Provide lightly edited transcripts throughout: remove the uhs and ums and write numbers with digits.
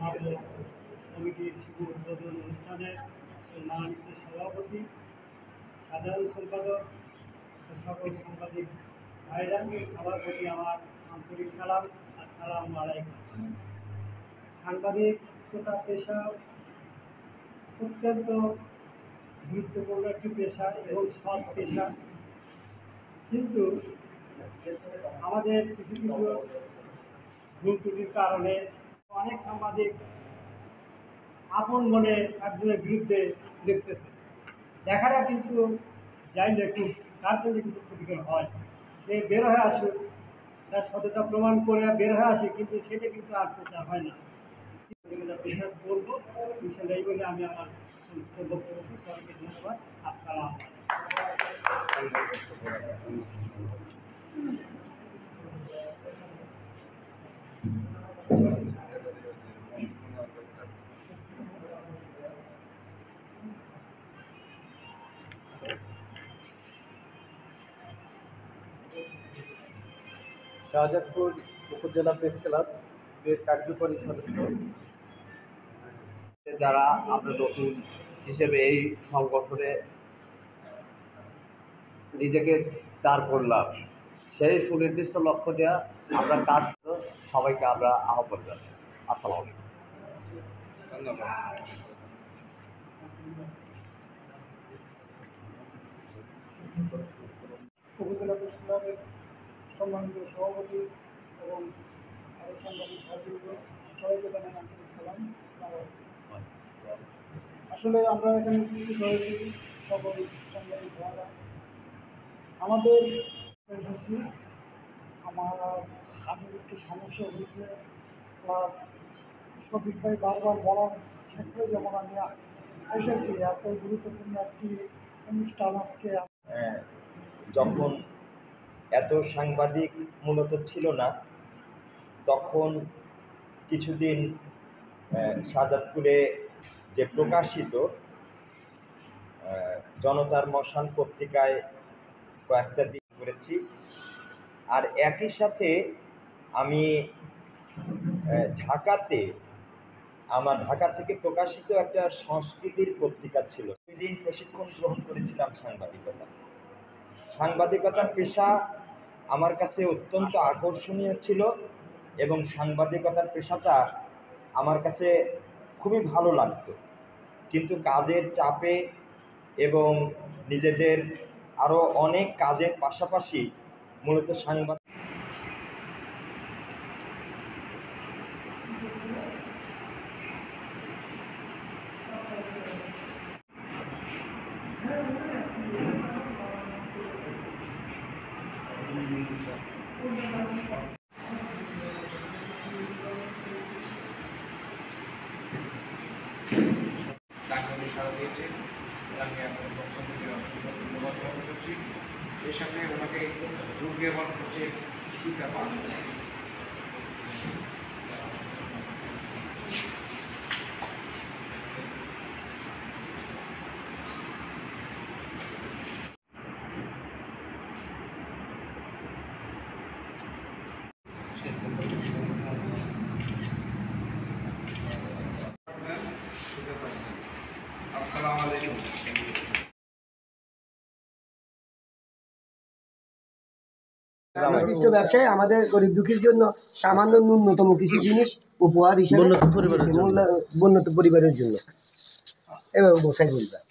স্থাপক কমিটির শুভ উদ্বোধন অনুষ্ঠানের সম্মানিত সভাপতি, সাধারণ সম্পাদক ও সকল সাংবাদিক ভাইরা, সবার প্রতি আমার আন্তরিক সালাম। আসসালামু আলাইকুম। সাংবাদিকতা পেশা অত্যন্ত গুরুত্বপূর্ণ একটি পেশা এবং সৎ পেশা, কিন্তু আমাদের কিছু কিছু ভুল ত্রুটির কারণে অনেক সাংবাদিক আপন মনে একজনের বিরুদ্ধে দেখতেছে। দেখাটা কিন্তু চাইলে খুব তার জন্য কিন্তু ক্ষতিকর হয়। সে বের হয়ে আসুক, তার সততা প্রমাণ করে বের হয়ে আসে, কিন্তু সেটা কিন্তু আর প্রচার হয় না। পেশা বলবো ইনশাল্লাহ, এই বলে আমি আমার বক্তব্য সবাইকে ধন্যবাদ। আসসালাম। শাহজাদপুর উপজেলা প্রেস ক্লাব এর কার্যকরী সদস্য, যারা আমরা নতুন হিসেবে এই সংগঠনে নিজেকে দাঁড় করলাম, সেই সুনির্দিষ্ট লক্ষ্য নিয়ে আমরা কাজ সবাইকে আমরা আহ্বান জানাচ্ছি। আসসালামু আলাইকুম। ধন্যবাদ। উপজেলা প্রেস ক্লাবের সম্মানিত সভাপতি এবং আরও সাংবাদিক ভাইবৃন্দ, সবাইকে জানাই আন্তরিক সালাম। আসসালামু আলাইকুম। আসলে আমরা এখানে উপস্থিত হয়েছি সকল সাংবাদিক ভাইরা। আমাদের হচ্ছে আমার আগের একটু সমস্যা হয়েছে, প্লাস শফিক ভাই বারবার বলার ক্ষেত্রে যেমন আমি এসেছি, এত গুরুত্বপূর্ণ একটি অনুষ্ঠান আজকে যখন এত সাংবাদিক মূলত ছিল না, তখন কিছুদিন শাহজাদপুরে যে প্রকাশিত জনতার মশান পত্রিকায় কয়েকটা দিন করেছি। আর একই সাথে আমি ঢাকাতে আমার ঢাকা থেকে প্রকাশিত একটা সংস্কৃতির পত্রিকা ছিল, ওই দিন প্রশিক্ষণ গ্রহণ করেছিলাম সাংবাদিকতার পেশা আমার কাছে অত্যন্ত আকর্ষণীয় ছিল এবং সাংবাদিকতার পেশাটা আমার কাছে খুবই ভালো লাগতো। কিন্তু কাজের চাপে এবং নিজেদের আরও অনেক কাজের পাশাপাশি মূলত সাংবাদিক ডাক্তারের সাড়া দিয়েছেন, ওনাকে আপনার পক্ষ থেকে অসংখ্য ধন্যবাদ জ্ঞাপন করছি। এর সাথে ওনাকে রোগী এবং হচ্ছে সুস্থতা পান। আসসালামু আলাইকুম। বিশিষ্ট ব্যবসায়ী আমাদের গরিব দুঃখীর জন্য সামান্য ন্যূনতম কিছু জিনিস উপহার হিসেবে উন্নত পরিবারের জন্য এভাবে বসাই পরিবার।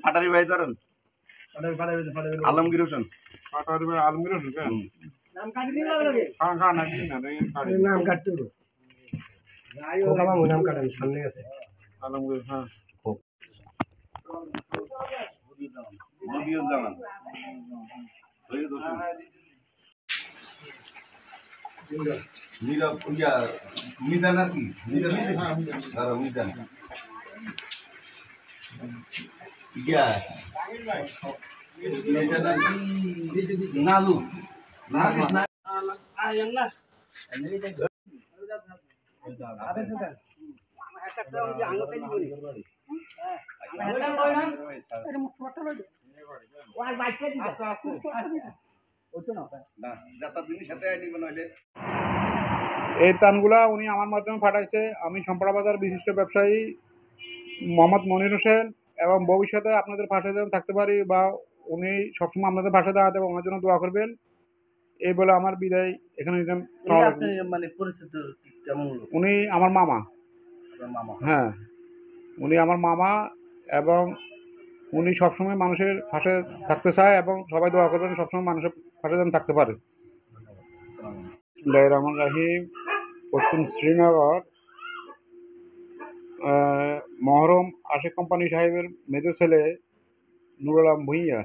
ফাটারি ভাই ধরেন, আলমগীর হোসেন, নাম কাটতে নাম কাটানো সামনে আছে আলমগীর, হ্যাঁ, নীরব মিজান আর কি মিজান নালু না যাতার দিনের সাথে আইনি বানাইলে এই ত্রাণগুলা উনি আমার মাধ্যমে পাঠাইছে। আমি সম্পাড়া বাজার বিশিষ্ট ব্যবসায়ী মোহাম্মদ মনির হোসেন, এবং ভবিষ্যতে আপনাদের পাশে যেন থাকতে পারি বা উনি সবসময় আপনাদের পাশে দাঁড়াতে এবং ওনার জন্য দোয়া করবেন, এই বলে আমার বিদায় এখানে নিলাম। মানে পরিচিত কেমন লোক? উনি আমার মামা। মামা? হ্যাঁ, উনি আমার মামা, এবং উনি সবসময় মানুষের পাশে থাকতে চায় এবং সবাই দোয়া করবেন সবসময় মানুষের পাশে যেন থাকতে পারে। বিসমিল্লাহির রহমানির রহিম। পশ্চিম শ্রীনগর মহরম আশিক কোম্পানি সাহেবের মেজর ছেলে নুরুল আলম ভূঁইয়া,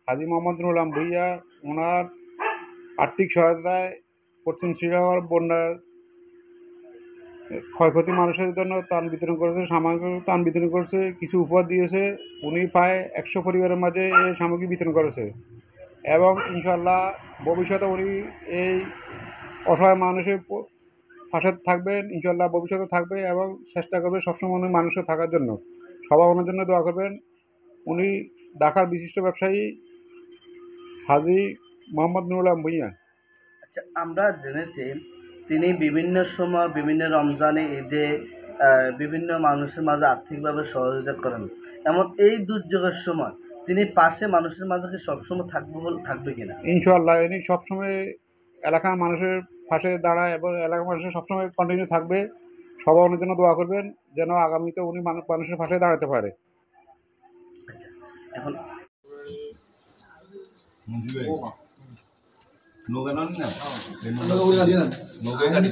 হাজী মোহাম্মদ নুরুল আলম ভূঁইয়া, ওনার আর্থিক সহায়তায় পশ্চিম শ্রীনগর বন্যার ক্ষয়ক্ষতি মানুষের জন্য ত্রাণ বিতরণ করেছে, সামগ্রিক ত্রাণ বিতরণ করেছে, কিছু উপহার দিয়েছে। উনি প্রায় 100 পরিবারের মাঝে এই সামগ্রী বিতরণ করেছে, এবং ইনশাআল্লাহ ভবিষ্যতে উনি এই অসহায় মানুষের পাশে থাকবেন, ইনশাআল্লাহ ভবিষ্যতে থাকবে এবং চেষ্টা করবে সবসময় উনি মানুষের থাকার জন্য। সবাই ওনার জন্য দোয়া করবেন। উনি ঢাকার বিশিষ্ট ব্যবসায়ী হাজী মোহাম্মদ নুরুল আলম ভূঁইয়া। আচ্ছা, আমরা জেনেছি তিনি বিভিন্ন সময় বিভিন্ন রমজানে, ঈদে বিভিন্ন মানুষের মাঝে আর্থিকভাবে সহযোগিতা করেন। এমন এই দুর্যোগের সময় তিনি পাশে মানুষের মাঝে কি সবসময় থাকবে কিনা? ইনশাআল্লাহ ইনি সবসময় এলাকার মানুষের পাশে দাঁড়ায় এবং এলাকার মানুষের সবসময় কন্টিনিউ থাকবে। সবাই ওনার জন্য দোয়া করবেন যেন আগামীতে উনি মানুষের পাশে দাঁড়াতে পারে। আচ্ছা, এখন নৌকা নন না নৌকা গাড়ি নৌকা গাড়ি